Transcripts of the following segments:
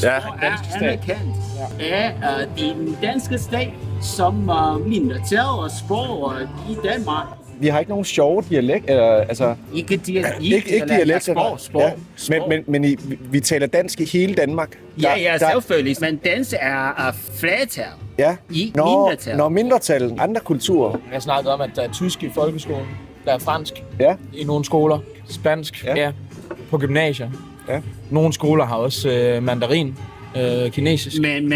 Ja. Er anerkendt af den danske stat som mindretal og sprog i Danmark. Vi har ikke nogen sjove dialekter. Ikke dialekter. sprog. Men vi taler dansk i hele Danmark. Ja, selvfølgelig. Men dansk er flertal. Ja. I mindretal. Når mindretal, andre kulturer. Jeg snakkede om, at der er tysk i folkeskolen. Der er fransk i nogle skoler. Spansk, på gymnasier. Ja. Nogle skoler har også mandarin, kinesisk. Men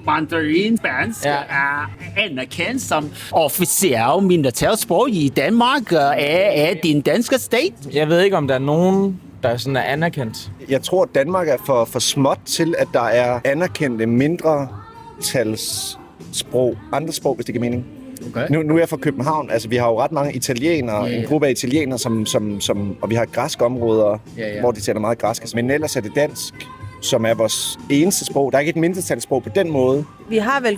mandarin spansk er anerkendt som officielt mindretalssprog i Danmark af den danske stat. Jeg ved ikke, om der er nogen, der sådan er anerkendt. Jeg tror, at Danmark er for småt til, at der er anerkendte mindretalssprog. Andre sprog, hvis det giver mening. Okay. Nu er jeg fra København. Altså, vi har jo ret mange italienere, en gruppe af italienere, og vi har græske områder, hvor de taler meget græsk. Men ellers er det dansk, som er vores eneste sprog. Der er ikke et mindretalssprog på den måde. Vi har vel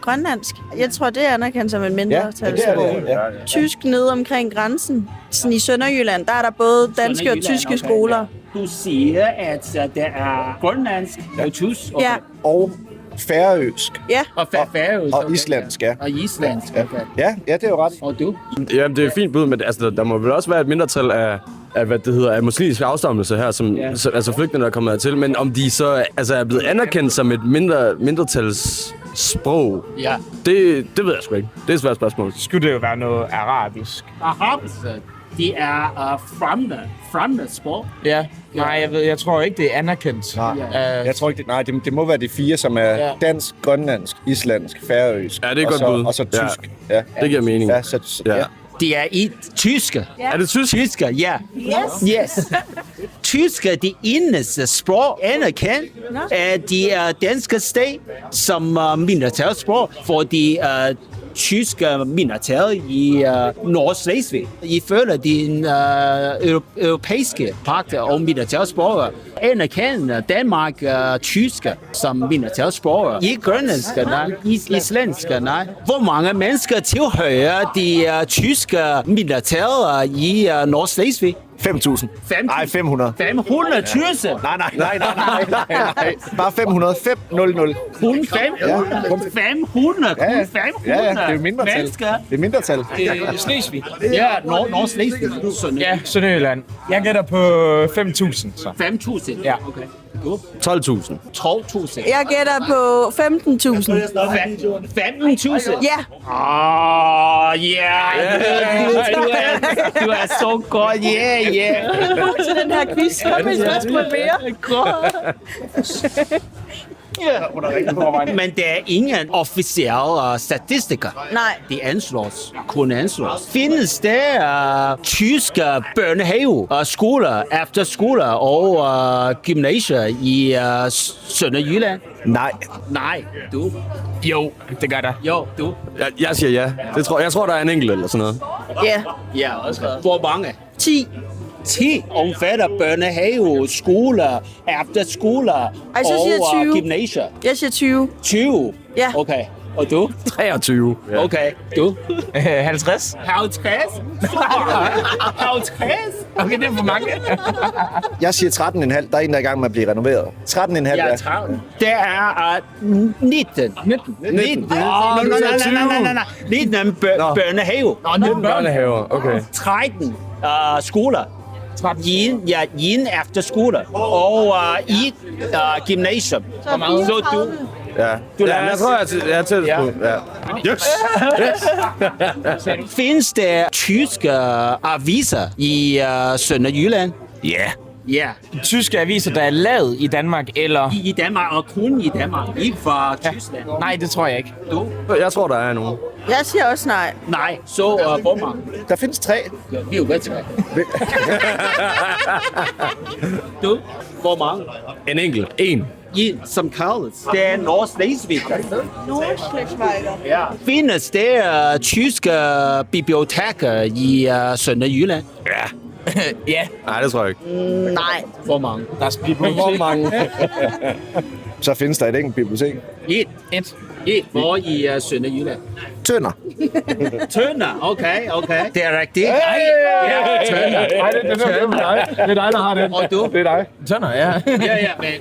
grønlandsk. Jeg tror, det er anerkendt som et mindretalssprog. Ja. Tysk nede omkring grænsen. Sådan i Sønderjylland, der er der både danske og tyske skoler. Du siger, at der er grønlandsk og tysk. Okay. Ja. Og færøsk. Ja. Og færøsk. Og islandsk, Og islandsk, okay. Ja, det er jo ret. Og du? Jamen, det er et fint bud, men altså, der må vel også være et mindretal af muslimsk afstammelse her, som altså flygtninge, der er kommet hertil, men om de så er blevet anerkendt som et mindretalssprog, det ved jeg sgu ikke. Det er et svært spørgsmål. Skulle det jo være noget arabisk? Arabisk, det er fremmede sprog. Ja. Nej, jeg tror ikke, det er anerkendt. Jeg tror ikke, det må være de fire, som er dansk, grønlandsk, islandsk, færøsk. Ja, det er et godt bud. Og så tysk. Ja. Det giver mening. Ja, Det er i tyske. Er det tysk? Tyske, ja. Yes. Tyske er det eneste sprog anerkendt af de danske stat som mindretalssprog for de tyske mindretal i Nordslesvig. Ifølge den europæiske pagt om mindretalssprog anerkender Danmark tyske som mindretalssprog. I grønlandske, nej. Islandske, nej. Hvor mange mennesker tilhører de tyske mindretal i Nordslesvig? 5.000. Nej, 500. 500 tyske? Nej. Bare 500. 500. Kun 500? Kun 500? Ja, det er jo mindretal. Mennesker? Det er mindretal. Slesvig. Ja, Nordslesvig. Ja, Sønderjylland. Jeg gætter på 5.000. 5.000? Ja. Okay. 12.000. 12.000. Jeg gætter på 15.000. 15.000? Ja. Du er så godt. Ja. Til den her quiz. Kom med et spørgsmål mere. Men der er ingen officielle statistikker. Nej. Det kun anslås. Findes der tyske børnehave, skoler, efterskoler og gymnasier i Sønderjylland? Nej, du. Jo, det gør der. Jo, du. Jeg siger ja. Jeg tror, der er en enkelt eller sådan noget. Ja. Ja, også. Hvor mange? 10. 10 omfatter børnehave, skoler, efterskoler Ej, så siger jeg 20. og gymnasier. Jeg siger 20. 20? Ja. Okay. Og du? 23. Ja. Okay. Du? 50. 50? 50? Okay, det er for mange. Jeg siger 13,5. Der er en, der er i gang med at blive renoveret. 13,5, Ja, 13. Der er 19. 19. Nej. 19 børnehave. 19 børnehaver, okay. 13 skoler. En efterskole og i gymnasium. Så du... Ja. Jeg tror, jeg er tæt på. Ja. Yes. Findes der tyske aviser i Sønderjylland? Ja. Ja. Tyske aviser, der er lavet i Danmark, eller... I Danmark, og kun i Danmark. Ikke fra Tyskland. Nej, det tror jeg ikke. Du? Jeg tror, der er nogen. Jeg siger også nej. Nej, så hvor mange? Der findes 3. Vi er jo ved til. Du? Hvor mange? En enkelt. En. En, som kaldes. Det er Nordslesvig. Nordslesvig. Ja. Findes der tyske biblioteker i Sønderjylland? Ja. Ja. Nej, det tror jeg ikke. Nej. Hvor mange? Der er bibliotek. Hvor mange? Så findes der et enkelt bibliotek. Et. Hvor i Sønderjylland? Tønder. Tønder, okay. Det er rigtigt. Ja, Tønder. Nej, det er dig, der har den. Og du? Det er dig. Tønder, ja. Ja, men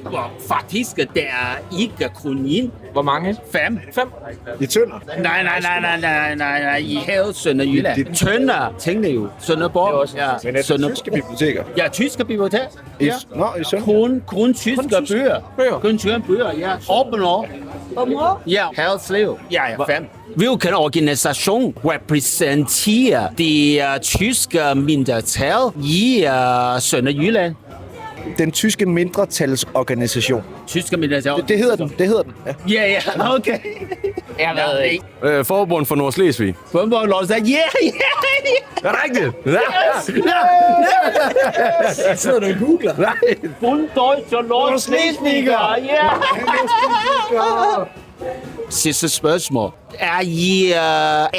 faktisk, der er ikke kun én. Hvor mange? 5. I Tønder. Nej, i havet Sønderjylland. Tønder, tænkte jo. Sønderborg. Ja. Men er det tyske biblioteker? Ja, tyske bibliotek. Ja. Nå, i Sønder. Kun tyske bøger. Kun tyske bøger, ja. Åbner. Ja, Halslev. Ja, 5. Hvilken organisation repræsenterer det tyske mindretal i Sønderjylland? Den tyske mindretalsorganisation. Tyske mindretal. Det hedder den. Ja. Ja, okay. Jeg ved ikke. Forbund for Nordslesvig. Forbund for Nordslesvig. Ja. Er det rigtigt? Sidder du og googler? Bund Deutscher Nordslesviger. Ja. Sidste spørgsmål. Er I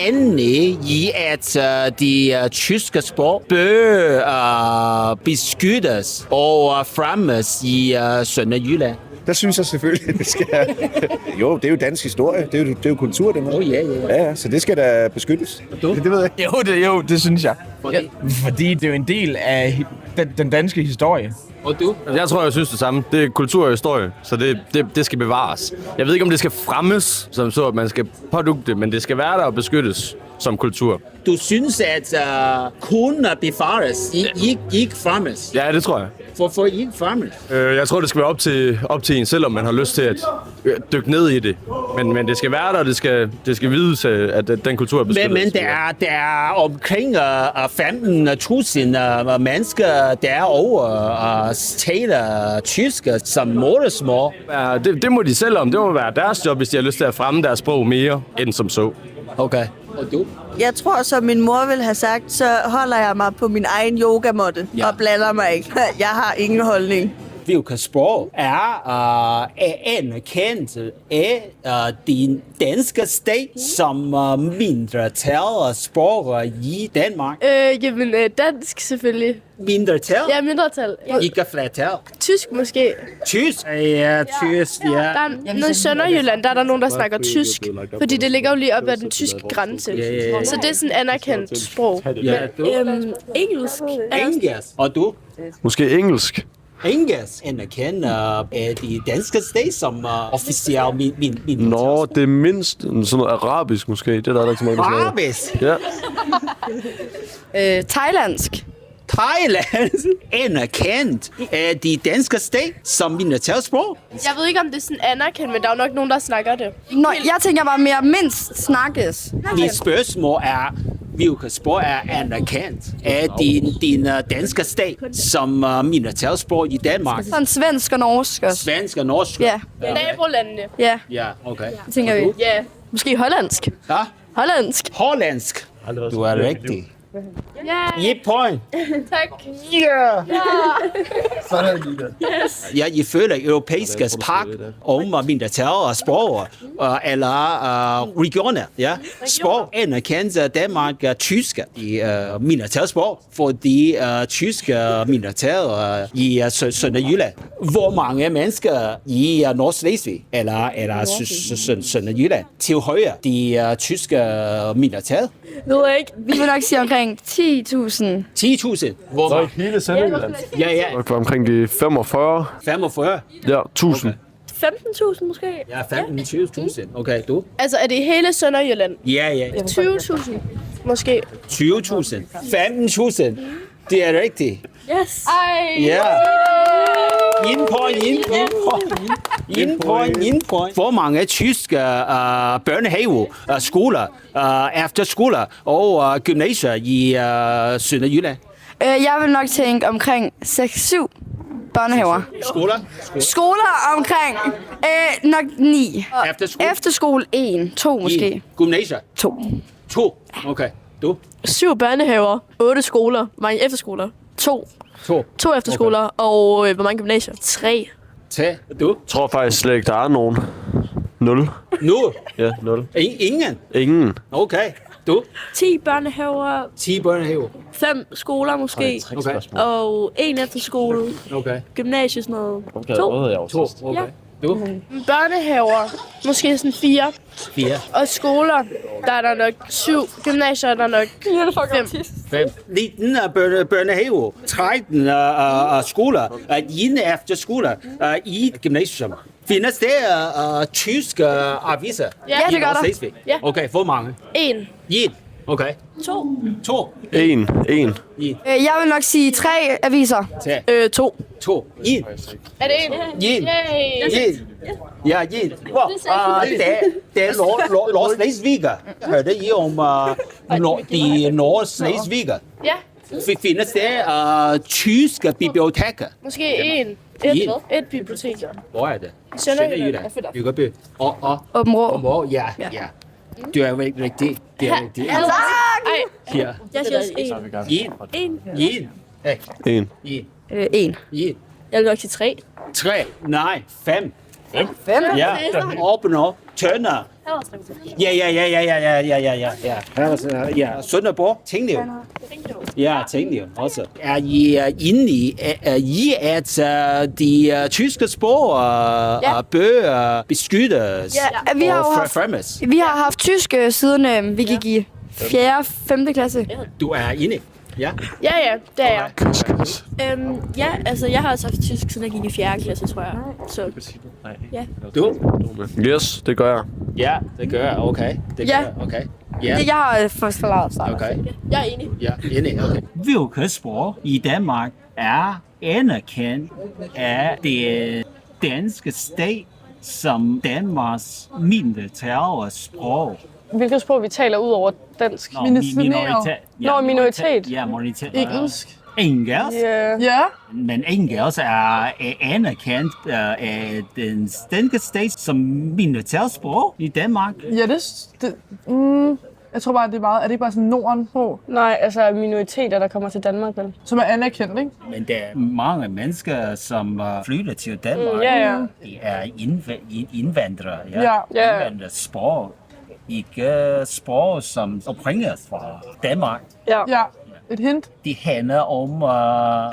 enige i, at de tyske sprog bør beskyttes og fremmes i Sønderjylland? Der synes jeg selvfølgelig, det skal... Jo, det er jo dansk historie. Det er jo kultur, det er. Ja, så det skal da beskyttes. Det ved jeg. Jo, det synes jeg. Fordi det er jo en del af den danske historie. Og du? Jeg synes det samme. Det er kultur og historie, så det skal bevares. Jeg ved ikke, om det skal fremmes, som så, at man skal pådugte det, men det skal være der og beskyttes som kultur. Du synes, at kun bevares, ikke fremmes? Ja, det tror jeg. Hvorfor ikke fremmes? Jeg tror, det skal være op til en selv, om man har lyst til at dykke ned i det. Men det skal være der, og det skal vides, at den kultur er beskyttet. Men der er omkring 15.000 mennesker, der over taler tysk som modersmål. Ja, det må de selv om. Det må være deres job, hvis de har lyst til at fremme deres sprog mere, end som så. Okay. Og du? Jeg tror, som min mor ville have sagt, så holder jeg mig på min egen yogamåtte og blander mig ikke. Jeg har ingen holdning. Hvilket sprog er anerkendt af den danske stat som mindretal og sprog i Danmark? Jamen, dansk selvfølgelig. Mindretal? Ja, mindretal. Ikke flertal? Tysk måske. Tysk? Ja, tysk, ja. Der er noget i Sønderjylland, der er nogen, der snakker tysk. Fordi det ligger jo lige op ad den tyske grænse. Ja. Så det er sådan et anerkendt sprog. Ja, Engelsk. Engelsk. Og du? Måske engelsk. Engelsk anerkender de danske stat som officiel mindretal. Nå, det er mindst sådan noget arabisk måske. Det er der ikke så mange, der snakker. Arabisk? Ja. Thailandsk. Thailand anerkendt af de danske stat som mindretalssprog. Jeg ved ikke, om det er sådan anerkendt, men der er jo nok nogen, der snakker det. Nå, jeg tænker bare mere mindst snakkes. Mit spørgsmål er, hvilket sprog er anerkendt af din danske stat som mindretalssprog i Danmark? Sådan svensk og norsk også. Svensk og norsk? Ja. Nabolandene. Ja, Ja, okay. det tænker vi. Ja. Måske hollandsk. Ja? Hollandsk. Hollandsk. Du er rigtig. Ja. Et point. Tak. Yeah. Yes. Ja, ifølge europæiske pagt om mindretal og sprog eller regioner, ja, sprog anerkender Danmark tyske i mindretalssprog, fordi tyske mindretal i Sønderjylland. Hvor mange mennesker i Nordslesvig eller Sønderjylland tilhører de tyske mindretal? Ved jeg ikke. Vi vil nok sige omkring 10.000. 10.000. Hvor Så i mange? hele Sønderjylland? Ja. Nok omkring de 45. 45. Ja, 1000. 15.000 måske. Ja, 15-20.000. Okay, du? Altså, er det i hele Sønderjylland? Ja. 20.000 måske. 20.000. 15.000. Det er rigtigt. Yes. Ej. Ja. Point. Hvor mange tyske børnehave, skoler, efterskoler og gymnasier i Sønderjylland? Jeg vil nok tænke omkring 6-7 børnehaver. Skoler omkring nok 9. Efterskole? Efterskole 1, 2 måske. Gymnasier? 2. Okay. Du? 7 børnehaver, 8 skoler, mange efterskoler, 2 efterskoler, og hvor mange gymnasier? 3. Du? Jeg tror faktisk slet ikke, der er nogen. 0. Nu? Ja, 0. Ingen? Ingen. Okay. Du? 10 børnehaver, 10 børnehaver. 5 skoler måske, Okay. og 1 efterskole, Okay. gymnasie sådan noget. Okay, 2. det ved jeg også. 2. Okay. Du? Børnehaver, måske sådan 4. 4. Og skoler, der er der nok 7. Gymnasier er der nok 5. 5. 19 børnehaver. 13 skoler. 1 efterskoler i gymnasium. Findes der tyske aviser? Ja, i det gør der. Slesvig? Ja. Okay, hvor mange? 1. 1. Okay. 2. 1. Jeg vil nok sige 3 aviser. 2. 2. 1. Er det 1? 1. 1. Ja, 1. Det er Nordslesviger. Hørte I om de Nordslesviger? Ja. Findes der tyske biblioteker? Måske 1. Et bibliotek. Hvor er det? Sønderjylland. Byggerby. Og Åben Rå. Områ, ja. Du er jo ikke rigtig. Det er rigtigt. Ej, Her. jeg siger også 1. 1. 1. 1. 1. 1. Jeg vil nok sige 3. 3. Nej, 5. 5? Ja. Åbner. Tønder. Ja. Sønderborg. Tinglev. Ja, Tinglev også. Er I inde i, at de tyske sprog og bøger beskyttes Ja, vi har jo og haft- fremmes? Vi har haft tysk siden vi gik i 4. og 5. klasse. Du er inde. Ja. Ja, det er jeg. Ja, altså jeg har også haft tysk, siden jeg gik i 4. klasse, tror jeg. Så Du? Yes, det gør jeg. Ja, det gør jeg. Okay. Det gør Ja. jeg. Okay. Ja. Det jeg har først forladet sig. Okay. jeg er enig. Ja, inde. Okay. Hvilke sprog i Danmark er anerkendt af det danske stat som Danmarks mindretals sprog? Hvilket sprog vi taler ud over dansk? Minoritet. Ja, minoritet. Engelsk. Engelsk. Ja. Men engelsk er anerkendt af den danske stat som mindretalssprog i Danmark. Ja, jeg tror bare, det er meget... Er det ikke bare sådan Norden på, Nej, altså minoriteter, der kommer til Danmark, vel? som er anerkendt, ikke? Men der er mange mennesker, som flytter til Danmark. Ja. De er indvandrere. Ja. Indvandrersprog. Ikke sprog, som opringes fra Danmark. Ja. Et hint. Det handler om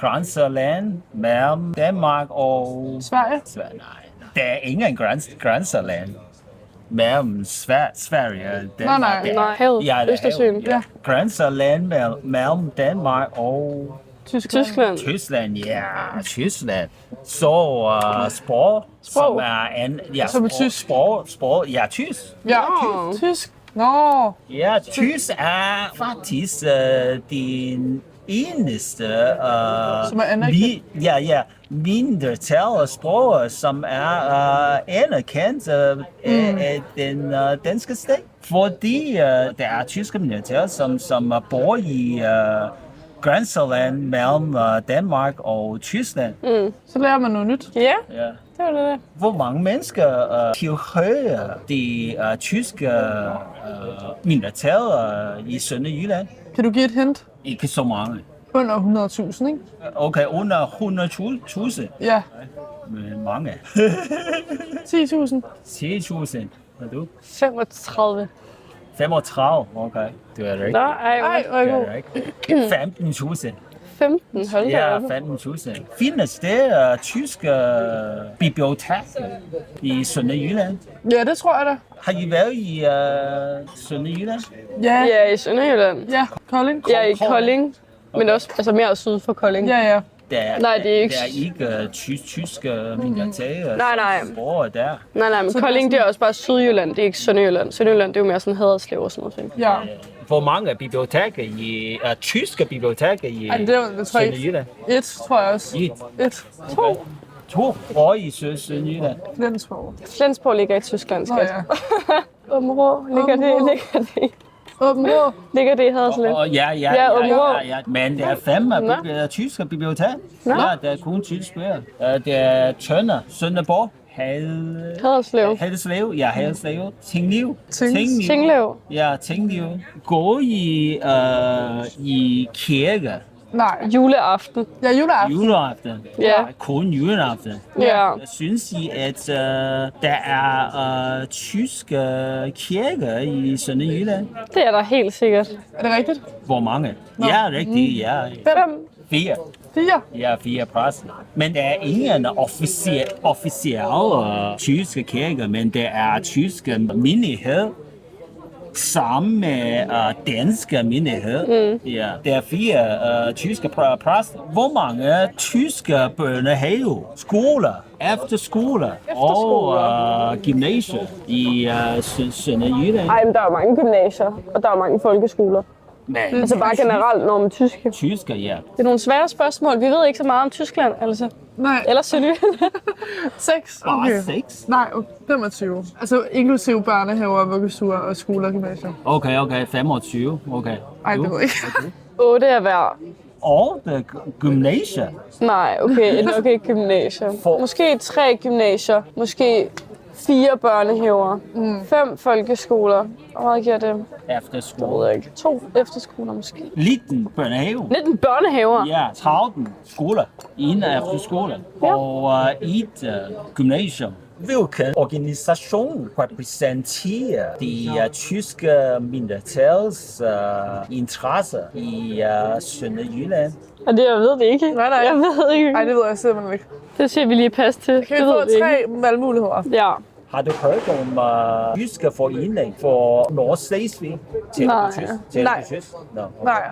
grænseland mellem Danmark og Sverige. Sverige. Nej, der er ingen grænseland mellem Sverige og Danmark. Nej. Havet. Ja, det er Østersøen. havet, ja. Grænseland mellem Danmark og Tyskland. Tyskland, ja, Tyskland. Så sprog, som er Som er tysk. Sprog, ja, tysk. Ja. Tysk. Nå. Ja, tysk er faktisk den eneste Som er anerkendt. mindretal sprog, som er anerkendt af den danske stat. Fordi der er tyske mindretal, som bor i grænseland mellem Danmark og Tyskland. Så lærer man noget nyt. Ja, Ja. det var det. Hvor mange mennesker tilhører de tyske mindretal i Sønderjylland? Kan du give et hint? Ikke så mange. Under 100.000, ikke? Okay, under 100.000. Ja. Men mange. 10.000. 10.000. Hvad du? 35. 35. Okay. Du er rigtigt. Nå, ej, Du er rigtigt. 15.000. 15, hold da Ja, op. 15.000. Findes der tyske biblioteker i Sønderjylland? Ja, det tror jeg da. Har I været i Sønderjylland? Ja. Ja, i Sønderjylland. Ja. Kolding. Ja, i Kolding. Men også altså mere syd for Kolding. Ja. Nej, det er ikke- Der er ikke tyske mindretal. Nej. Sprog der. Nej, men Så Kolding, det er også bare Sydjylland, det er ikke Sønderjylland. Sønderjylland, det er jo mere sådan Haderslev og sådan noget. Ja. Hvor mange biblioteker tyske biblioteker i Ej, det tror jeg Sønderjylland? 1, tror jeg også. 1. 2. 2 år i Sønderjylland. Flensborg. Flensborg ligger i Tyskland, Nå skat. ja. Områ, Åben Rå. ligger det i Haderslev. Ja. Men der er 5 tyske biblioteker. Ja, der er kun tyske bøger. Der er Tønder, Sønderborg, Haderslev. Haderslev, ja, Haderslev, Tinglev. Tinglev. Ja, Tinglev. Gå i kirke Nej. Juleaften. Ja, juleaften. Juleaften. Ja. Kun juleaften. Ja. Synes I, at der er tyske kirker i Sønderjylland? Det er der helt sikkert. Er det rigtigt? Hvor mange? Ja, rigtigt. Ja. 5. 4. 4. Ja, 4 præster. Men der er ingen officielle tyske kirker, men der er tyske menighed sammen med danske menighed. Ja, der er 4 tyske præster. Hvor mange tyske børnehave, skoler, efterskoler og gymnasier i Sønderjylland? Ej, men der er mange gymnasier, og der er mange folkeskoler. Men Altså bare generelt, når man tyske. tysker, ja. Det er nogle svære spørgsmål. Vi ved ikke så meget om Tyskland, altså. Nej. Eller Sønderjylland. 6. Bare Okay. 6? Nej, 25. Altså inklusive børnehaver, vuggestuer og skoler og gymnasier. Okay, 25. Okay. Ej, det ved jeg ikke. 8 er hver. Og gymnasier. Nej, okay, nok ikke gymnasier. Måske 3 gymnasier. Måske 4 børnehaver. 5 folkeskoler. Og hvad giver det? Efterskole. Jeg ved ikke. 2 efterskoler måske. 19 børnehave. 19 børnehaver? Ja, 30 skoler. En efterskole. Ja. Og et gymnasium. Hvilken organisation repræsenterer de tyske mindretals interesser i Sønderjylland? Og det, jeg ved det ikke. Nej. Jeg ved ikke. Nej, det ved jeg simpelthen ikke. Det siger vi lige pas til. Kan vi Det få ved vi 3 ikke. valgmuligheder? Ja. Har du hørt om tyske forening for Nordslesvig? Nej. Nej. No. Nej,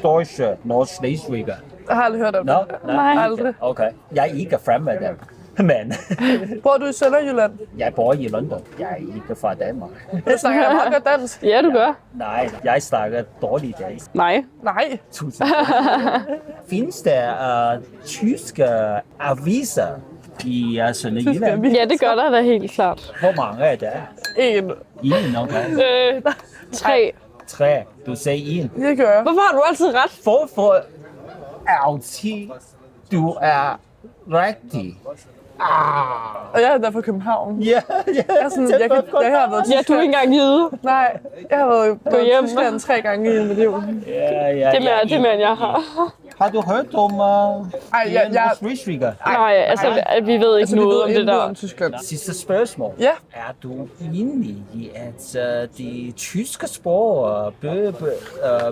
Deutsche Nordschleswiger. jeg har aldrig hørt om No? det. Nej. Aldrig. Okay. Jeg er ikke fra med dem. Men Bor du i Sønderjylland? jeg bor i London. Jeg er ikke fra Danmark. Du snakker meget godt dansk. Ja, du gør. Nej, jeg snakker dårligt dansk. Nej. Nej. Tusind. Findes der tyske aviser i Sønderjylland? Ja, det gør der da helt klart. Hvor mange er der? 1. En, okay. 3. 3. Du sagde en. Det gør jeg. Hvorfor har du altid ret? Hvorfor altid du er rigtig? Og jeg er der fra København. Ja. Jeg har været Ja, du er ikke engang jyde. Nej, jeg har været i hjem. Tyskland 3 gange i mit liv. Ja. Det med, jeg har. Har du hørt om Nordschleswiger? Nej, altså, vi ved ikke noget om det der. Om Tyskland. Sidste spørgsmål. Ja. Er du enig i, at det tyske sprog bør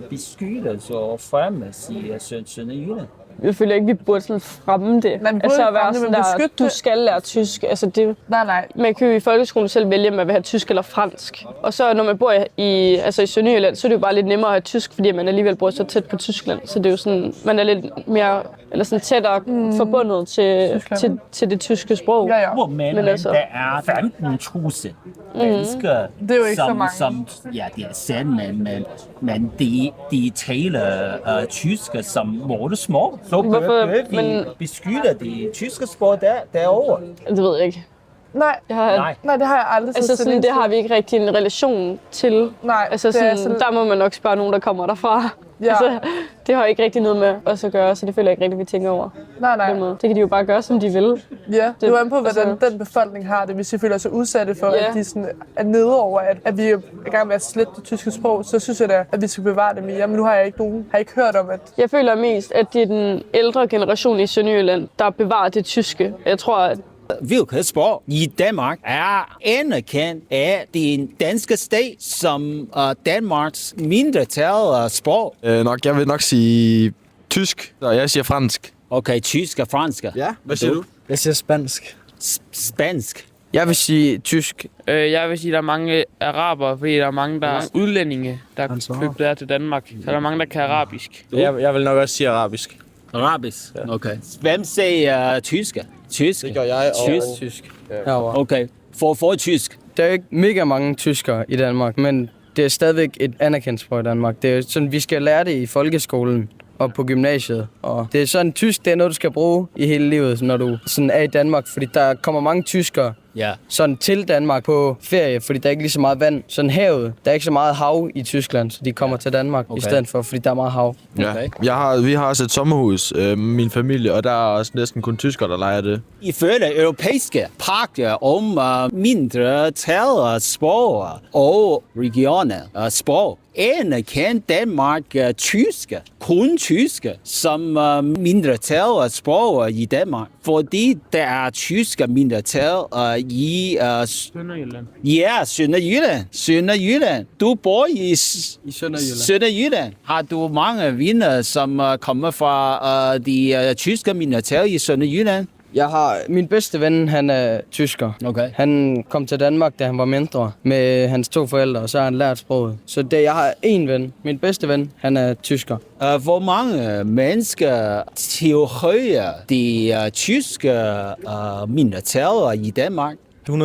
beskyttes og fremmes i Sønderjylland? Jeg føler ikke, vi burde sådan fremme det. Nej, vi burde Altså ikke at være fremme det, sådan men der, beskytte du det. skal lære tysk. Altså det, Nej. man kan jo i folkeskolen selv vælge, om man vil have tysk eller fransk. Og så når man bor i Sønderjylland, så er det jo bare lidt nemmere at have tysk, fordi man alligevel bor så tæt på Tyskland. Så det er jo sådan, man er lidt mere, eller sådan tættere forbundet til det tyske sprog. Ja. Men altså- der er 15.000 danskere, Det er jo ikke så mange. som ja, det er sandt, men de taler tysk som modersmål. Så bør vi beskytte det tyske sprog derovre. Det ved jeg ikke. Nej, det har jeg aldrig Altså sådan, det har vi ikke rigtig en relation til. Nej, Altså det er sådan, der må man nok spørge nogen, der kommer derfra. Ja. Altså, det har ikke rigtig noget med os at gøre, så det føler jeg ikke rigtig, vi tænker over. Nej. På den måde. Det kan de jo bare gøre, som de vil. Ja, det er jo an på, hvordan den befolkning har det. Hvis de føler sig udsatte for, at de sådan er nede over, at vi er i gang med at slette det tyske sprog, så synes jeg da, at vi skal bevare det mere. Men nu har jeg ikke hørt om, at... Jeg føler mest, at det er den ældre generation i Sønderjylland, der bevarer det tyske. Jeg tror, at hvilket sprog i Danmark er anerkendt af den danske stat som Danmarks mindretal sprog. Jeg vil nok sige tysk, og jeg siger fransk. Okay, tysk og fransk. Ja, hvad siger du? Jeg siger spansk. Spansk. Jeg vil sige tysk. Jeg vil sige, at der er mange araber, fordi der er mange, der er udlændinge, der er flyttet der til Danmark. Så der er mange, der kan arabisk. Jeg vil nok også sige arabisk. Arabisk? Okay. Hvem siger tysk? Tysk? Det gør jeg, og Tysk. Herovre. Okay. For tysk. Der er jo ikke mega mange tyskere i Danmark, men det er stadigvæk et anerkendt sprog i Danmark. Det er sådan, vi skal lære det i folkeskolen og på gymnasiet. Og det er sådan, tysk, det er noget, du skal bruge i hele livet, når du sådan er i Danmark. Fordi der kommer mange tyskere sådan til Danmark på ferie, fordi der er ikke lige så meget vand. Sådan havet, der er ikke så meget hav i Tyskland, så de kommer til Danmark i stedet for, fordi der er meget hav. Ja, vi har også et sommerhus, min familie, og der er også næsten kun tyskere, der leger det. Ifølge europæiske pakker om mindretal sprog og regionale sprog, anerkendt Danmark tyske, kun tyske, som mindretal sprog i Danmark. Fordi der er tyske mindretal i Sønderjylland. Ja, Sønderjylland. Du bor i Sønderjylland. Har du mange venner, som kommer fra de tyske mindretal i Sønderjylland? Jeg har min bedste ven, han er tysker. Okay. Han kom til Danmark, da han var mindre, med hans 2 forældre, og så har han lært sproget. Så jeg har en ven, min bedste ven, han er tysker. Hvor mange mennesker tilhører de tyske mindretal i Danmark? 100.000.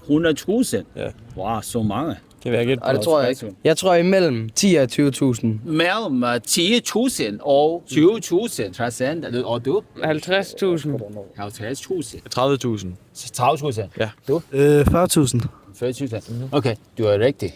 100.000? Ja. Wow, så mange. Det vil jeg gætte på. Det tror jeg ikke. Jeg tror imellem 10 og 20.000. Mellem 10.000 og 20.000, og du? 50.000. 50.000. 30.000. 30.000? Ja. Du? 40.000. 40.000. Okay, du er rigtig.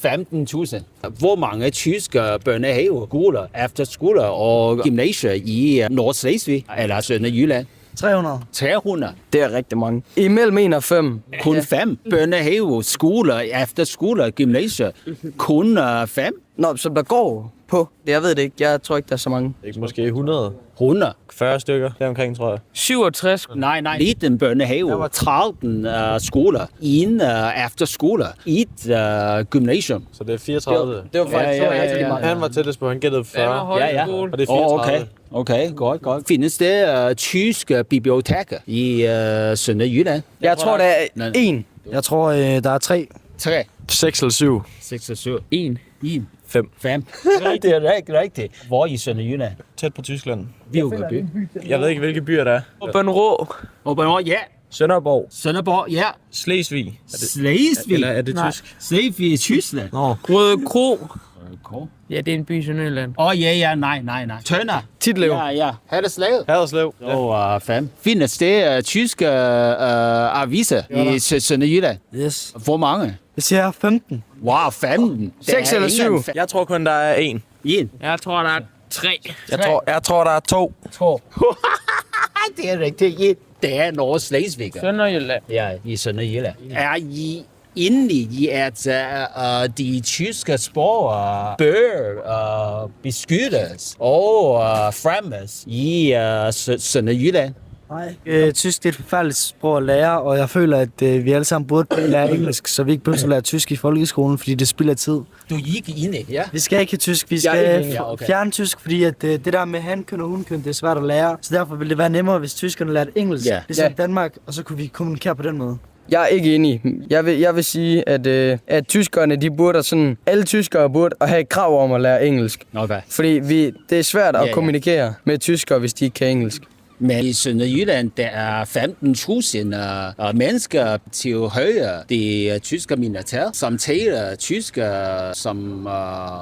15.000. Hvor mange tyske børnehaver, skoler, efterskoler og gymnasier i Nordslesvig eller Sønderjylland? 300. 300. Det er rigtig mange. Imellem 1 og 5. Kun 5. Børnehaver, skoler, efterskoler, gymnasier. Kun 5. Nå, som der går på. Jeg ved det ikke. Jeg tror ikke, der er så mange. Ikke måske 100. 100. 40 stykker deromkring, tror jeg. 67. Nej. 19 børnehaver, 13 skoler, 1 efterskoler, 1 gymnasium. Så det er 34. Det var faktisk rigtig mange. Han var tættest på, han gættede 40. Ja. Og det er 34. Okay, godt. Findes der tyske biblioteker i Sønderjylland? Jeg tror, der er 1. Jeg tror, der er 3. 3. 6 eller 7. 6 eller 7. 1. 5. 5. Det er rigtigt. Hvor i Sønderjylland? Tæt på Tyskland. Viborg. Jeg ved ikke, hvilke byer der er. Åbenrå. Ja. Sønderborg, ja. Slesvig. Slesvig? Eller er det tysk? Slesvig i Tyskland. Røde Kro. Ja, det er en by i Sønderjylland. Nej. Tønder. Titlev. Ja. Haderslev. Haderslev. 5. Findes det tyske aviser i Sønderjylland? Yes. Hvor mange? Jeg siger 15. Wow, 15. 6 eller 7. Jeg tror kun, der er 1. 1. Jeg tror, der er 3. Jeg tror, der er 2. Det er rigtigt. Det er Nordslesvig. Sønderjylland. Ja, i Sønderjylland. Er I inde i, at de tyske sprog bør beskyttes og fremmes i Sønderjylland? Nej. Tysk det er et forfærdeligt sprog at lære, og jeg føler, at vi alle sammen burde lære engelsk, så vi ikke behøver at lære tysk i folkeskolen, fordi det spilder tid. Du gik ind i, ja? Vi skal ikke have tysk, vi skal fjerne tysk, fordi at det der med hankøn og hunkøn, det er svært at lære. Så derfor ville det være nemmere, hvis tyskerne lærte engelsk, ligesom Danmark, og så kunne vi kommunikere på den måde. Jeg er ikke enig. Jeg vil sige, at tyskerne, de burde sådan, alle tyskere burde have et krav om at lære engelsk. Okay. Fordi det er svært at kommunikere med tyskere, hvis de ikke kan engelsk. Men i Sønderjylland, der er 15.000 mennesker til højre det tyske mindretal, som taler tysk som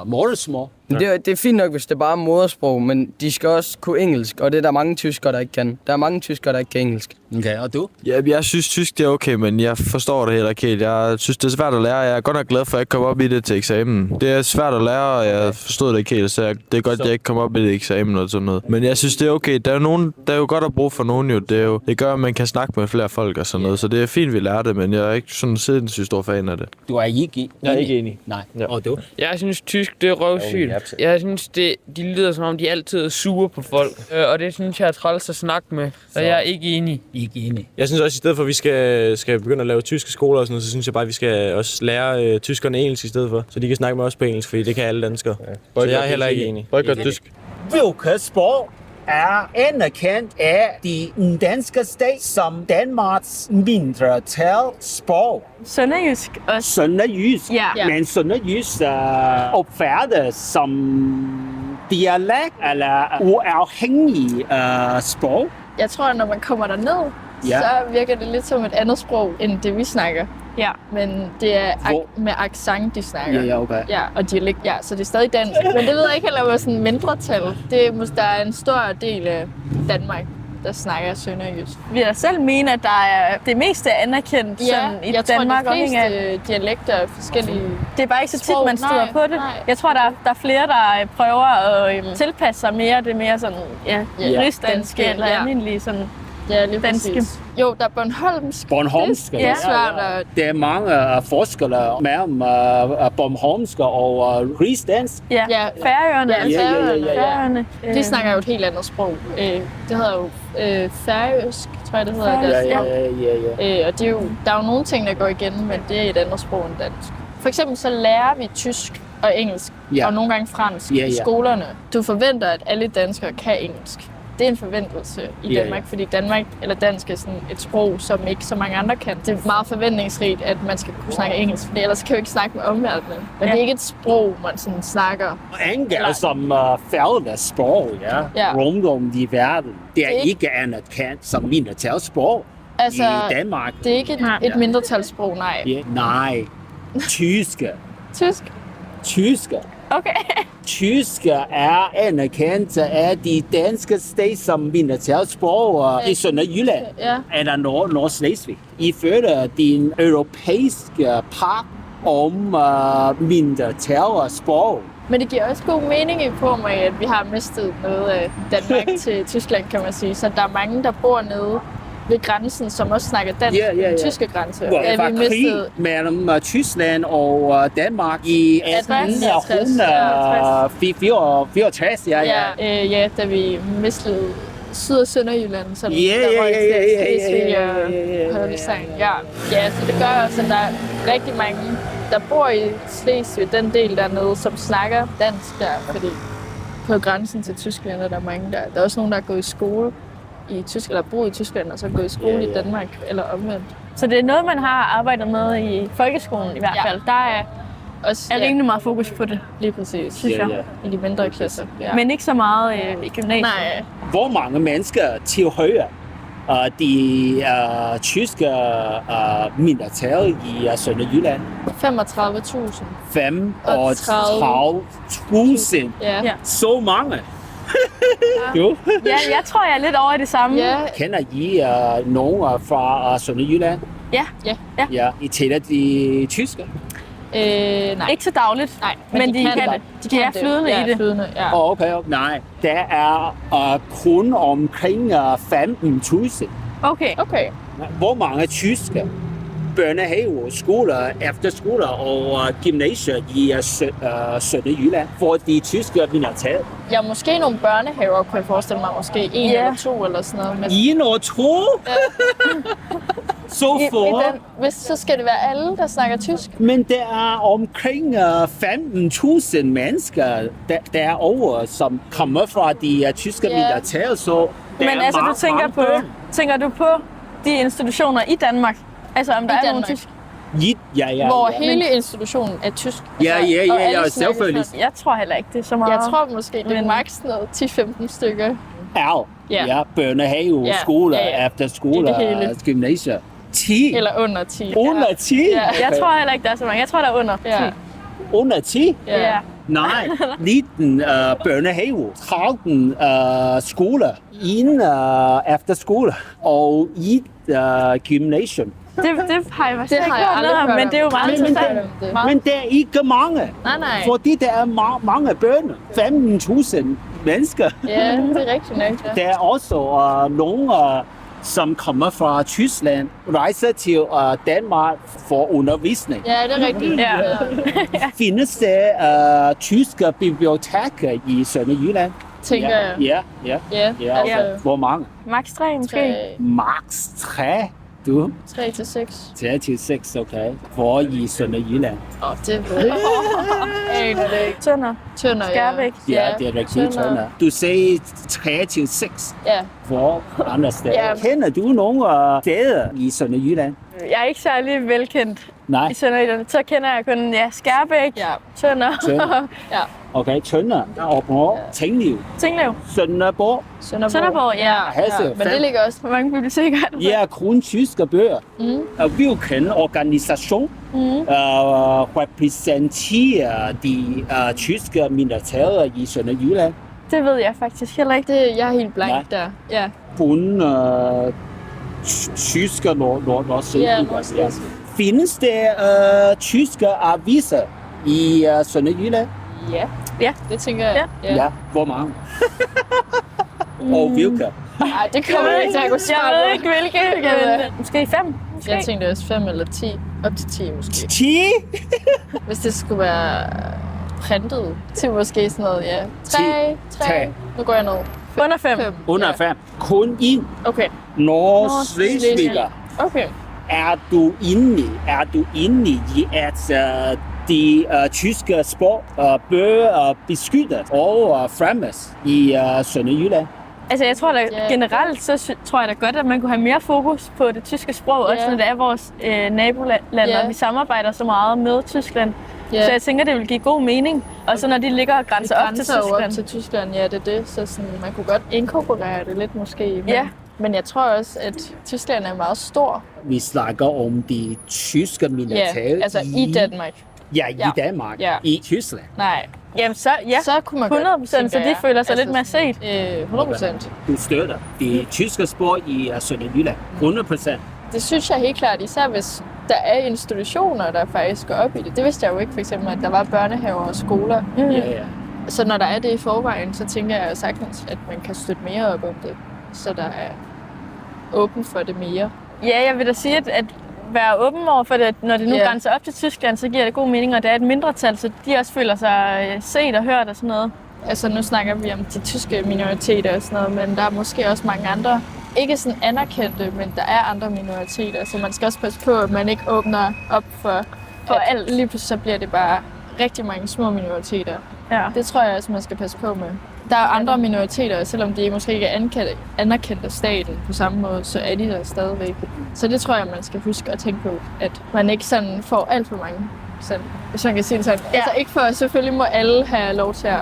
modersmål. Det er fint nok, hvis det bare er modersprog, men de skal også kunne engelsk, og det er der mange tyskere, der ikke kan. Der er mange tyskere, der ikke kan engelsk. Okay, og du? Ja, jeg synes tysk det er okay, men jeg forstår det heller ikke helt. Jeg synes, det er svært at lære. Jeg er godt nok glad for, at jeg ikke kommer op i det til eksamen. Det er svært at lære, og jeg forstod det ikke helt, så det er godt, at jeg ikke kommer op i det eksamen og sådan noget. Men jeg synes, det er okay. Der er jo godt at bruge for nogen jo. Det gør, at man kan snakke med flere folk og sådan noget. Så det er fint, vi lærer det, men jeg er ikke sådan sindssygt stor fan af det. Du er ikke enig? Jeg er ikke enig. Nej, og du? Jeg synes, tysk det er røvsygt. Jeg synes, de lyder som om, de altid er sure på folk. Og det synes jeg er træls at snakke med. Så jeg er ikke enig. Ikke enig. Jeg synes også, i stedet for, at vi skal begynde at lave tyske skoler og sådan noget, så synes jeg bare, at vi skal også lære tyskerne engelsk i stedet for. Så de kan snakke med os på engelsk, fordi det kan alle danskere. Ja. Så jeg er heller ikke enig. Boykot tysk. Hvilket sprog er anerkendt af de danske stat som Danmarks mindretal sprog? Sønderjysk også. Sønderjysk? Ja. Men sønderjysk opfattes som dialekt eller uafhængig sprog? Jeg tror, når man kommer derned, så virker det lidt som et andet sprog, end det vi snakker. Ja, men det er med accent, de snakker. Ja, okay. Ja, og dialekt. Ja, så det er stadig dansk. Men det ved jeg ikke heller, hvad sådan mindretal. Der er en stor del af Danmark, der snakker sønderjysk. Vi har selv mene, at der er det meste er anerkendt sådan, i jeg Danmark. tror, de fleste dialekter er forskellige. Det er bare ikke så tit, man støder på det. Nej. Jeg tror, der er flere, der prøver at tilpasse sig mere. Det er mere sådan, rigsdanske eller almindelige sådan Ja, lige præcis. Jo, der er Bornholmsk. Bornholmsk. Det er svært at... Der er mange forskere mellem Bornholmsk og rigsdansk. Ja, Færøerne. Færøerne. De snakker jo et helt andet sprog. Det hedder jo færøsk, tror jeg, det hedder. Ja. Og det er jo, der er jo nogle ting, der går igen, men det er et andet sprog end dansk. For eksempel så lærer vi tysk og engelsk, og nogle gange fransk i skolerne. Du forventer, at alle danskere kan engelsk. Det er en forventelse i Danmark, fordi Danmark eller dansk er sådan et sprog, som ikke så mange andre kan. Det er meget forventningsrigt, at man skal kunne snakke engelsk, for ellers kan du ikke snakke med omverdenen. Men det er ikke et sprog, man sådan snakker. Engelsk som færdes sprog, rundt om i verden. Det er ikke anerkendt som mindretalssprog i Danmark. Det er ikke et mindretalssprog, nej. Nej, tyske. Tyske. Okay. Tysk er anerkendt af de danske stat som mindretalssprog i Sønderjylland eller Nordslesvig. Ifølge din europæiske pagt om mindretalssprog. Men det giver også god mening i form af, at vi har mistet noget af Danmark til Tyskland, kan man sige. Så der er mange, der bor nede ved grænsen, som også snakker dansk, den tyske grænse. Der var krig mellem Tyskland og Danmark i 1864. Ja, da vi mistede Syd- og Sønderjylland, som der var i Slesvig og Holstein. Ja, så det gør også, at der er rigtig mange, der bor i Slesvig, den del dernede, som snakker dansk der, fordi på grænsen til Tyskland er der mange der. Der er også nogen, der er gået i skole i Tyskland, eller boet i Tyskland, og så gået i skole i Danmark, eller omvendt. Så det er noget, man har arbejdet med i folkeskolen i hvert fald. Der er også rimelig meget fokus på det. Lige præcis, synes jeg. I de mindre klasser. Men ikke så meget i gymnasiet. Nej. Hvor mange mennesker tilhører de tyske mindretal i Sønderjylland? 35.000. 35.000? Ja. Så mange? Ja, jeg tror, jeg er lidt over i det samme. Kender I nogen fra Sønderjylland? Ja. I taler de tyske? Nej. Ikke så dagligt, men de kan det. De er flydende i det. Flydende, Okay. Nej, der er kun omkring 15.000. Okay. Hvor mange tyske børnehaver, skoler, efterskoler og gymnasier i Sønderjylland for de tyske mindretal? Ja, måske nogle børnehaver, kunne jeg forestille mig. Måske en eller to eller sådan noget. Men... En og to? Så så skal det være alle, der snakker tysk. Men der er omkring 15.000 mennesker derovre, som kommer fra de tyske mindretal, så men altså, tænker du på de institutioner i Danmark? Altså, om der er nogle tysk? Ja. Hvor hele institutionen er tysk. Ja, selvfølgelig. Jeg tror heller ikke, det er så meget. Jeg tror måske, det er maks noget 10-15 stykker. Ja, børnehave, skoler, efterskoler, gymnasier. 10? Eller under 10. Under 10? Ja. Jeg tror heller ikke, der er så mange. Jeg tror, der er under 10. Under 10? Ja. Nej, 19 børnehave, 13 skoler, en efterskole og et gymnasium. Det har jeg faktisk ikke hørt om, men det er jo meget interessant. Men der er ikke mange. Nej. Fordi der er mange børn. 15.000 mennesker. Ja, det er rigtigt nok. Der er også nogle, som kommer fra Tyskland, rejser til Danmark for undervisning. Ja, det er rigtigt. Ja. Findes der tyske biblioteker i Sønderjylland? Tænker jeg. Ja. Hvor mange? Max 3 måske. Max 3? Du? 3-6. 3-6, okay. Hvor i Sønderjylland? Det ved jeg. Aner det ikke. Tønder, Skærbæk. Ja, det er rigtigt, Tønder. Du sagde 3-6. Ja. Hvor andre steder? Kender du nogle steder i Sønderjylland? Jeg er ikke særlig velkendt i Sønderjylland. Så kender jeg kun Skærbæk, Tønder. Ja. Okay, Tønder, Aabenraa, Tinglev. Sønderborg. Ja. Hasse, men det ligger også på mange biblioteker. Ja, kun tyske bøger. Hvilken organisation repræsenterer de tyske mindretal i Sønderjylland? Det ved jeg faktisk heller ikke. Jeg er helt blank der. Ja. Kun tyske Nordslesvig. Findes der tyske aviser i Sønderjylland? Ja, det tænker jeg. Ja, hvor mange? Og hvilke? Nej, det kommer jeg ikke til at kunne svare. Jeg ved ikke, hvilke. Måske 5? Jeg tænkte også 5 eller 10. Op til 10 måske. 10? Hvis det skulle være printet til måske sådan noget, ja. 3. Nu går jeg ned. Under 5. Under 5. Kun en. Okay. Nordslesviger. Okay. Er du inde i, at de tyske sprog bør beskyttes og fremmes i Sønderjylland? Altså jeg tror da generelt, så tror jeg da godt, at man kunne have mere fokus på det tyske sprog, også når det er vores nabolande, og vi samarbejder så meget med Tyskland. Så jeg tænker, det vil give god mening. Og så når de ligger og grænser op til Tyskland. Op til Tyskland, ja, det er det. Så sådan, man kunne godt inkorporere det lidt måske. Men jeg tror også, at Tyskland er meget stor. Vi snakker om de tyske mindretal. Ja, altså i Danmark. Ja, i Danmark. Ja. I Tyskland. Nej. Jamen så kunne man 100%, så de føler sig lidt mere set. 100%. Du støtter de tyske sprog i Sønderjylland. 100%. Det synes jeg helt klart, især hvis der er institutioner, der faktisk går op i det. Det vidste jeg jo ikke, for eksempel, at der var børnehaver og skoler. Ja. Så når der er det i forvejen, så tænker jeg sagtens, at man kan støtte mere op om det. Så der er åben for det mere. Ja, jeg vil da sige, at være åben over for det, når det nu grænser op til Tyskland, så giver det god mening, og det er et mindretal, så de også føler sig set og hørt og sådan noget. Altså nu snakker vi om de tyske minoriteter og sådan noget, men der er måske også mange andre, ikke sådan anerkendte, men der er andre minoriteter, så man skal også passe på, at man ikke åbner op for alt. Lige pludselig så bliver det bare rigtig mange små minoriteter. Ja. Det tror jeg også, man skal passe på med. Der er andre minoriteter, selvom de måske ikke er anerkendt af staten på samme måde, så er de der stadigvæk. Så det tror jeg, man skal huske at tænke på, at man ikke sådan får alt for mange. Sådan, hvis man kan sige det sådan. Ja. Altså ikke for, selvfølgelig må alle have lov til at,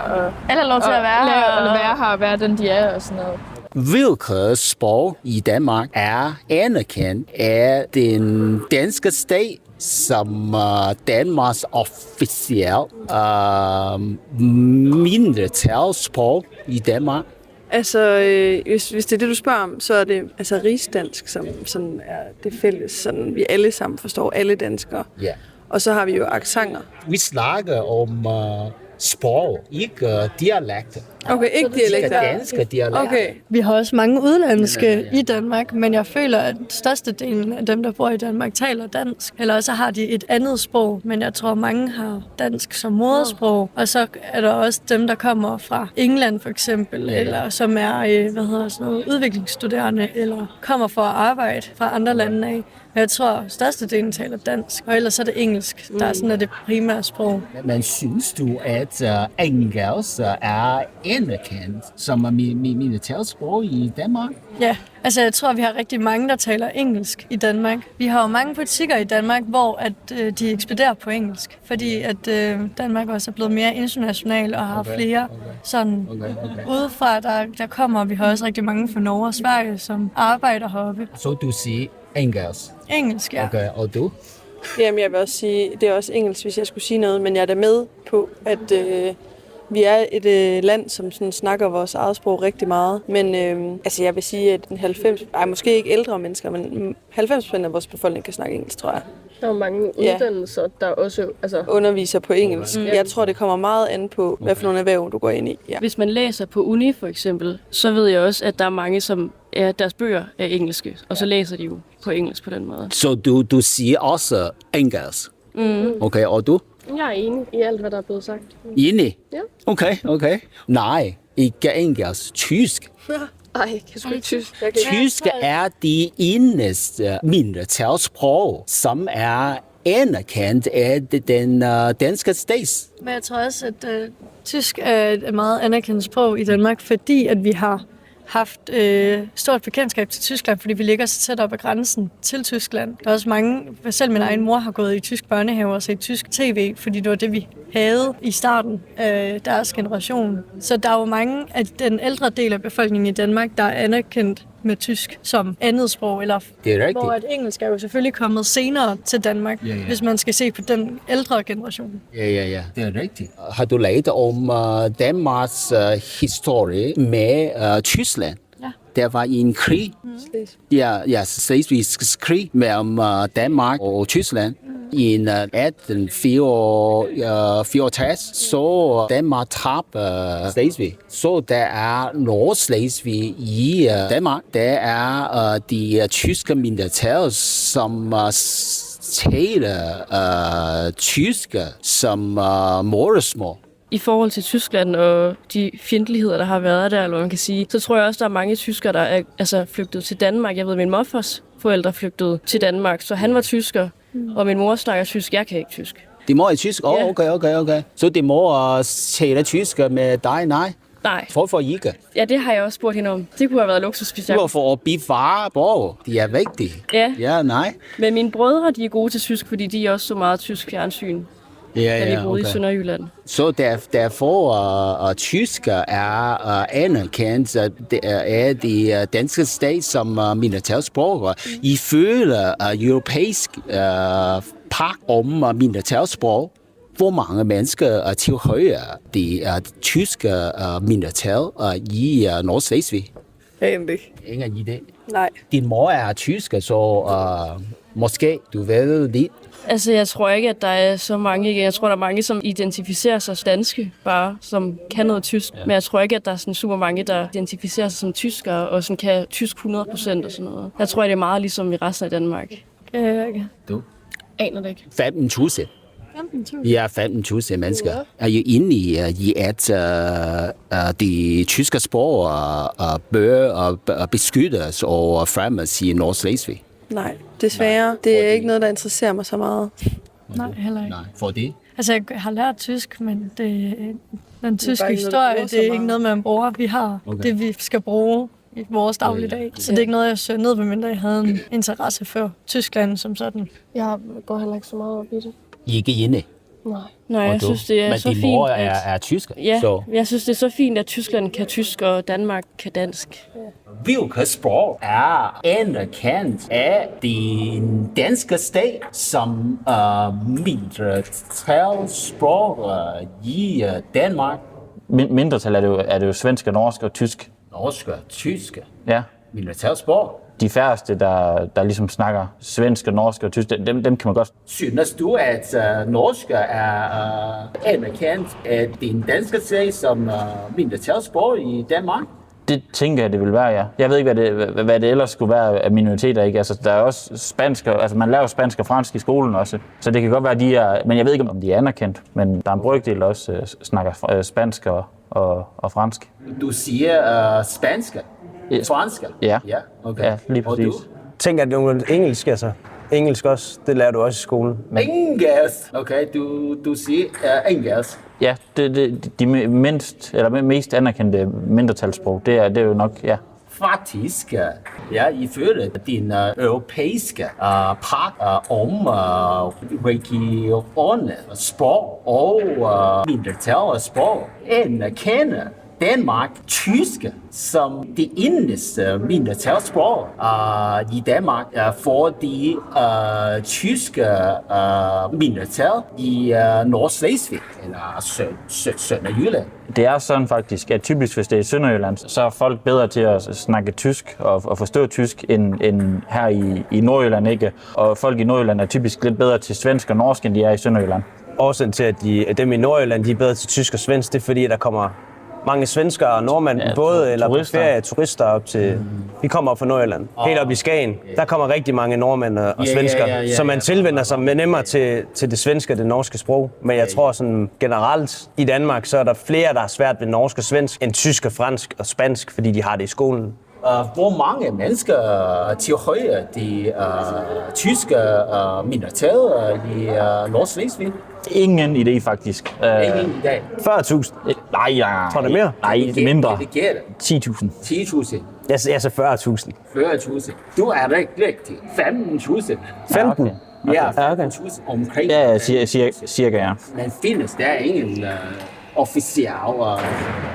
være her og være den, de er og sådan noget. Hvilke sprog i Danmark er anerkendt af den danske stat som Danmarks officielle mindretalssprog i Danmark? Altså, hvis det er det, du spørger om, så er det altså rigsdansk, som sådan er det fælles, sådan vi alle sammen forstår, alle danskere. Ja. Og så har vi jo accenter. Vi snakker om sprog, ikke dialekter. Okay, ikke dialekter. Danske dialekter. Okay. Vi har også mange udlandske i Danmark, men jeg føler, at størstedelen af dem, der bor i Danmark, taler dansk. Eller så har de et andet sprog, men jeg tror, mange har dansk som modersprog. Og så er der også dem, der kommer fra England for eksempel, eller som er udviklingsstuderende, eller kommer for at arbejde fra andre lande af. Jeg tror, størstedelen taler dansk, og ellers er det engelsk, der er sådan det primære sprog. Men synes du, at engelsk er anerkendt som mindretalssprog i Danmark? Ja, altså jeg tror, vi har rigtig mange, der taler engelsk i Danmark. Vi har jo mange butikker i Danmark, hvor de ekspederer på engelsk, fordi at Danmark også er blevet mere international og har flere sådan udefra, der kommer. Vi har også rigtig mange fra Norge og Sverige, som arbejder heroppe. Så du siger engelsk? Engelsk, ja. Okay, og du? Jamen, jeg vil også sige, det er også engelsk, hvis jeg skulle sige noget, men jeg er da med på, at vi er et land, som sådan snakker vores eget sprog rigtig meget. Men altså, jeg vil sige, at måske ikke ældre mennesker, men 90% af vores befolkning kan snakke engelsk, tror jeg. Der er mange uddannelser, der også underviser på engelsk. Jeg tror, det kommer meget an på, hvad for nogle erhverv du går ind i. Ja. Hvis man læser på uni for eksempel, så ved jeg også, at der er mange, som deres bøger er engelske, og så læser de jo på engelsk på den måde. Så du siger også engelsk? Okay, og du? Jeg er enig i alt, hvad der er blevet sagt. Enig? Ja. Okay. Nej, ikke engelsk. Tysk. Ej, jeg kan sgu ikke tysk. Tysk er de eneste mindretalssprog, som er anerkendt af den danske stat. Men jeg tror også, at tysk er et meget anerkendt sprog i Danmark, fordi at vi har haft stort bekendtskab til Tyskland, fordi vi ligger så tæt op ad grænsen til Tyskland. Der er også mange, selv min egen mor har gået i tysk børnehave og set tysk tv, fordi det var det, vi havde i starten af deres generation. Så der er jo mange af den ældre del af befolkningen i Danmark, der er anerkendt med tysk som andet sprog, eller hvor at engelsk er jo selvfølgelig kommet senere til Danmark, hvis man skal se på den ældre generation. Ja, det er rigtigt. Har du lært om Danmarks historie med Tyskland? Ja. Der var en krig, slesvigsk krig mellem Danmark og Tyskland. I 1864, så Danmark tabte Slesvig. Så der er Nordslesvig i Danmark. Der er de tyske mindretal, som taler tyske som modersmål. I forhold til Tyskland og de fjendtligheder, der har været der, eller man kan sige, så tror jeg også, der er mange tyskere, der er flygtet til Danmark. Jeg ved, min morfars forældre flygtede til Danmark, så han var tysker, og min mor snakker tysk. Jeg kan ikke tysk. Din mor er tysk? Okay. Så din mor taler tysk med dig? Nej. Hvorfor ikke? Ja, det har jeg også spurgt hende om. Det kunne have været luksus, hvis jeg... Hvorfor at bevare borg? De er vigtige. Ja. Nej. Men mine brødre, de er gode til tysk, fordi de er også så meget tysk fjernsyn. Da vi boede i Sønderjylland. Så derfor tysker er anerkendt af de danske stat som mindretalsborgere. Ifølge europæisk pagt om mindretalsborg, hvor mange mennesker tilhører de tyske mindretal i Nordslesvig? Ingen idé. Nej. Din mor er tysker, så måske du ved lidt. Altså, jeg tror ikke, at der er så mange. Jeg tror, der er mange, som identificerer sig som danske, bare som kan noget tysk. Men jeg tror ikke, at der er sådan super mange, der identificerer sig som tyskere og sådan kan tysk 100% og sådan noget. Jeg tror, det er meget ligesom i resten af Danmark. Okay. Du? Aner det ikke. 15.000. Ja, 15.000 mennesker er jo inde i at de tyske sprog bør beskyttes og fremmes i Nordslesvig. Nej, desværre. Det er ikke noget, der interesserer mig så meget. Nej, heller ikke. Nej, for det? Altså, jeg har lært tysk, men den tyske historie, det er ikke noget, man bruger. Vi har det, vi skal bruge i vores dagligdag. Så det er ikke noget, jeg søger ned, medmindre jeg havde en interesse for Tyskland som sådan. Jeg går heller ikke så meget op i det. I er ikke inde? Nej, jeg synes, det er så fint. Men din mor er tysker? Ja, så. Jeg synes, det er så fint, at Tyskland kan tysk, og Danmark kan dansk. Hvilke sprog er anerkendt af den danske stat som mindretalssprog i Danmark? Mindretal er det jo svensk, norsk og tysk. Norsk og tysk? Ja. Mindretalssprog? De færreste, der ligesom snakker svensk, norsk og tysk, dem kan man godt... Synes du, at norsk er anerkendt af den danske sag som mindretalssprog i Danmark? Det tænker jeg, det vil være, ja. Jeg ved ikke, hvad det ellers skulle være af minoriteter, ikke? Altså, der er også spansk, altså man lærer spansk og fransk i skolen også, så det kan godt være, de er... Men jeg ved ikke, om de er anerkendt, men der er en brøkdel, der også snakker spansk og fransk. Du siger spansk? Fransk? Ja. Okay. Ja, lige præcis. Tænker at det er engelsk, altså. Engelsk også, det lærer du også i skolen. Men... Engelsk? Okay, du siger engelsk. Ja, de mest anerkendte mindretalssprog, det er jo nok, ja. Faktisk, ifølge din europæiske pagt om regionale sprog og mindretalssprog anerkender Danmark tyske som det eneste mindretalssprog i Danmark for de tyske mindretal i Nordslesvig eller Sønderjylland. Det er sådan faktisk, at typisk hvis det er i Sønderjylland, så er folk bedre til at snakke tysk og forstå tysk end her i Nordjylland, ikke? Og folk i Nordjylland er typisk lidt bedre til svensk og norsk, end de er i Sønderjylland. Årsagen til, at dem i Nordjylland de er bedre til tysk og svensk, det er fordi, der kommer mange svenskere og nordmænd på både eller på ferie, turister op til... Vi kommer op fra Nordjylland, helt op i Skagen. Der kommer rigtig mange nordmænd og svenskere, så man tilvender sig nemmere til det svenske og det norske sprog. Men jeg tror sådan generelt i Danmark, så er der flere, der har svært ved norsk og svensk, end tysk og fransk og spansk, fordi de har det i skolen. Hvor mange mennesker tilhører de tyske mindretal i Nordslesvig? Ingen idé, faktisk. Ingen idé. 40.000? Nej, tror du det mere? Nej, det er mindre. 10.000. 10.000? Jeg sagde 40.000. 40.000. Du er rigtig. 15.000. 15? Ja, 15.000 omkring. Ja, cirka, ja. Men findes der ingen officiel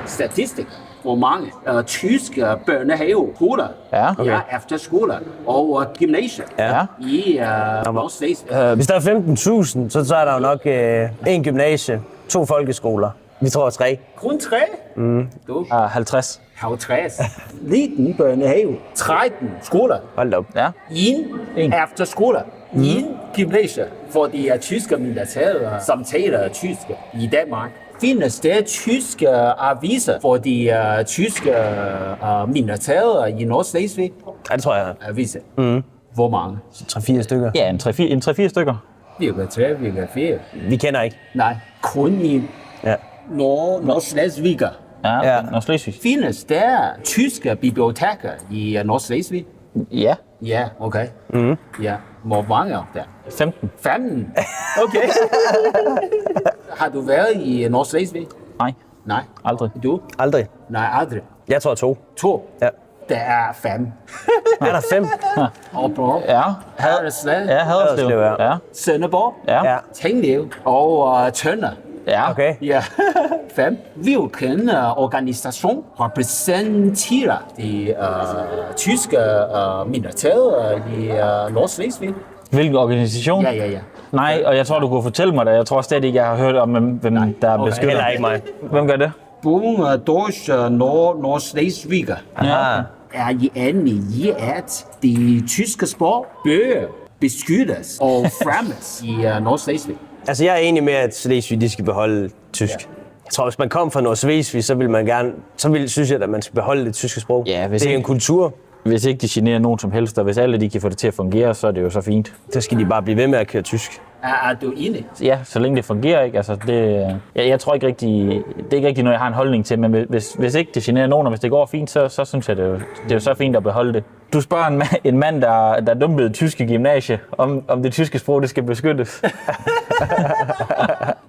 statistik? Hvor mange tyske børnehaveskoler, efterskoler og gymnasier i Nordslesvig. Hvis der er 15.000, så er der jo nok en gymnasie, 2 folkeskoler. Vi tror 3. Kun 3? 50. 50. 19 børnehave, 13 skoler. Hold op. Ja. En efterskoler. i gymnasiet for de tyske mindretal, som taler tysk i Danmark. Findes der tyske aviser for de tyske mindretal i Nordslesvig? Ja, det tror jeg. Aviser? Hvor mange? 3-4 stykker. Ja, en 3-4 stykker. Hvilke 3, hvilke 4? Vi kender ikke. Nej, kun i Nordslesvig. Ja, Nordslesvig. Findes der tyske biblioteker i Nordslesvig? Ja. Ja, okay. Ja. Hvor mange er der? 15. 15? Okay. Har du været i Nordslesvig? Nej. Nej. Aldrig. Du? Aldrig. Nej, aldrig. Jeg tror 2. 2? Ja. Der er 5. Er der 5? Og på Ja. Haderslev. Ja, Haderslev. Ja. Sønderborg. Ja. Tinglev. Og Tønder. Ja. Okay. Ja. 5. Hvilken organisation repræsenterer de tyske mindretal i Nordslesvig? Hvilken organisation? Ja. Nej, og jeg tror, du kunne fortælle mig det. Jeg tror slet ikke, jeg har hørt om, hvem der er beskyttet. Heller ikke mig. Hvem gør det? Bund Deutsch Nordslesvig er I enige i, at de tyske sprog bør beskyttes og fremmes i Nordslesvig? Altså, jeg er enig med, at Slesvig, de skal beholde tysk. Ja. Jeg tror, hvis man kom fra Nordslesvig, så vil man gerne, synes jeg, at man skal beholde det tyske sprog. Ja, det er en kultur. Hvis ikke de generer nogen som helst, og hvis alle de kan få det til at fungere, så er det jo så fint. Så skal de bare blive ved med at køre tysk. Er du enig? Ja, så længe det fungerer, ikke? Altså, jeg tror ikke rigtig, det er ikke rigtig noget, jeg har en holdning til, men hvis ikke det generer nogen, og hvis det går fint, så synes jeg, det er jo så fint at beholde det. Du spørger en mand, der dumpede tyske gymnasie, om det tyske sprog, det skal beskyttes.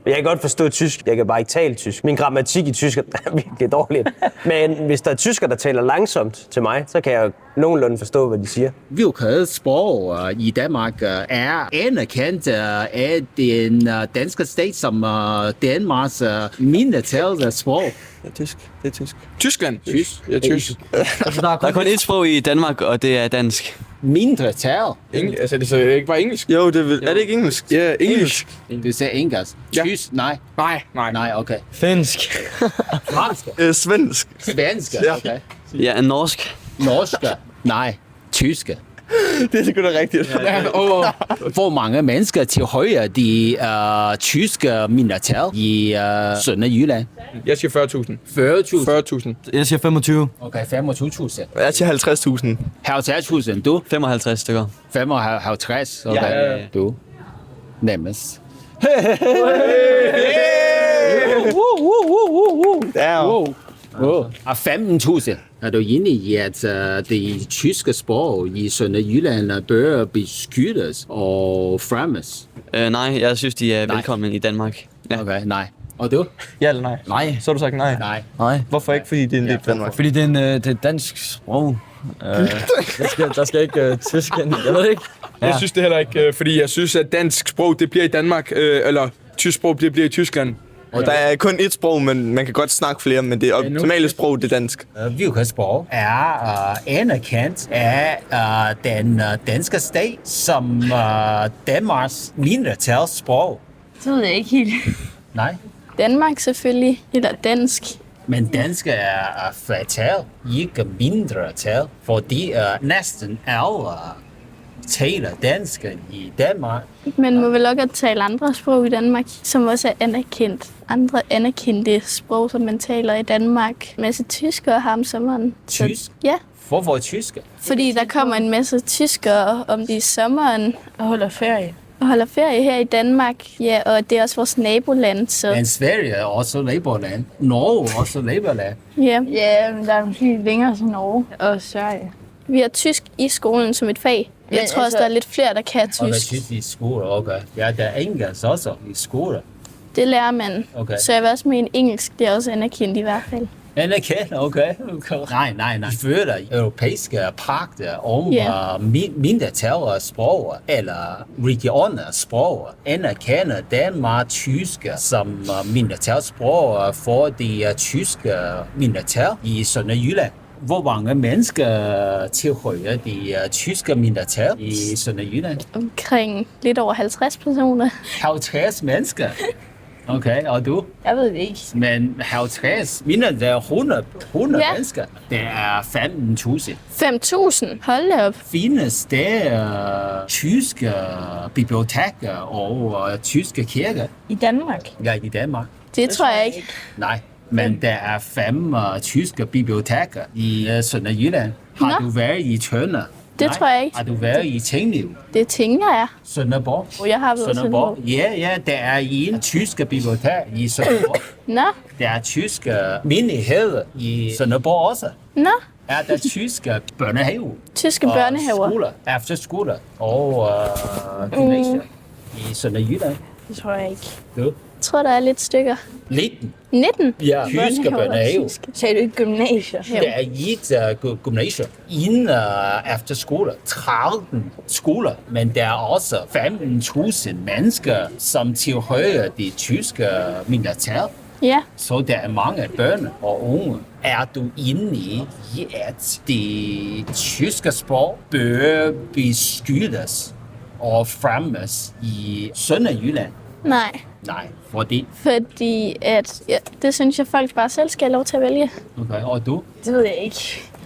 Jeg kan godt forstå tysk, jeg kan bare ikke tale tysk. Min grammatik i tysk er virkelig dårlig. Men hvis der er tysker, der taler langsomt til mig, så kan jeg nogenlunde forstå, hvad de siger. Hvilket sprog i Danmark er anerkendt af den danske stat som Danmarks mindretalssprog? Ja, tysk. Det er tysk. Tyskland? Tysk? Ja, tysk. Altså, der er kun ét sprog i Danmark, og det er dansk. Mindretal? Altså, det er ikke bare engelsk? Jo, er det ikke engelsk? Ja, engelsk. Du sagde engelsk. Tysk? Nej. Nej, okay. Finsk. Fransk? Svensk. Svensk, okay. Ja, norsk. Norske? Nej. Tyske? Det er sgu da rigtigt. Ja. Hvor mange mennesker tilhører de tyske mindretal i Sønderjylland? Jeg siger 40.000. 40.000? 40.000. Jeg siger 25. Okay, 25.000. Jeg siger 50.000. 50.000, du? 55 stykker. 55, okay. Ja. Du? Nemmest. Og 15.000. Er du enig i, at det tyske sprog i Sønderjylland bør beskyttes og fremmes? Nej, jeg synes, de er velkommen i Danmark. Ja. Okay, nej. Og du? Ja eller nej? Nej. Så har du sagt nej? Nej. Hvorfor ikke? Fordi det er en del af Danmark. Fordi det er et dansk sprog. Der skal ikke tysk ind. Jeg ved ikke. Jeg synes det heller ikke, fordi jeg synes, at dansk sprog, det bliver i Danmark, eller tysk sprog, det bliver i Tyskland. Og der er kun ét sprog, men man kan godt snakke flere, men det optimale sprog, det er dansk. Hvilket sprog er anerkendt af den danske stat som Danmarks mindretalssprog? Det ved jeg ikke helt. Nej. Danmark selvfølgelig, eller dansk. Men dansk er flertal, ikke mindretal, fordi næsten alle taler dansk i Danmark. Man må vel også tale andre sprog i Danmark, som også er anerkendt. Andre anerkendte sprog, som man taler i Danmark. En masse tyskere har om sommeren. Tysk? Ja. Hvorfor tysker? Fordi der kommer en masse tyskere om de sommeren og holder ferie her i Danmark. Ja, og det er også vores naboland. Så. Men Sverige er også naboland. Norge er også naboland. Ja, men der er måske længere til Norge og Sverige. Vi har tysk i skolen som et fag. Jeg tror også, der er lidt flere, der kan tysk. Og der er tysk i skole, okay. Ja, der er engelsk også i skole. Det lærer man. Okay. Så jeg vil også mene engelsk, det er også anerkendt i hvert fald. Anerkendt, okay. Nej. Vi føler europæiske pagter om mindretalssprog eller regionssprog. Anerkender Danmark tysk som mindretalssprog for de tyske mindretal i Sønderjylland. Hvor mange mennesker tilhører de tyske mindretal i Sønderjylland? Omkring lidt over 50 personer. 50 mennesker? Okay, og du? Jeg ved det ikke. Men 50, mindre der er 100 Ja. mennesker. Det er 15.000. 5.000? Hold da op. Findes der tyske biblioteker og tyske kirker? I Danmark? Ja, i Danmark. Det tror jeg ikke. Nej, men der er 5 tyske biblioteker i Sønderjylland. Har du været i Tønder? Det tror jeg ikke. Har du været i Tinglev? Det tænker jeg. Sønderborg? Jeg har været i Sønderborg. Ja, der er en tyske bibliotek i Sønderborg. Nå. Der er tyske menigheder i Sønderborg også. Nå. Er der tyske børnehaver? Tyske børnehaver? Skoler, efterskoler og gymnasier i Sønderjylland. Det tror jeg ikke. Du? Jeg tror, der er lidt stykker. 19. 19? Ja, tyske børnehaver. Sagde du ikke gymnasier? Der er et gymnasium inden efterskoler. 13 skoler, men der er også 15.000 mennesker, som tilhører det tyske militær. Ja. Så der er mange børn og unge. Er du inde i, at det tyske sprog bør beskyttes og fremmes i Sønderjylland? Nej. Nej, fordi? Fordi at, ja, det synes jeg, folk bare selv skal have lov til at vælge. Okay, og du? Det ved jeg ikke.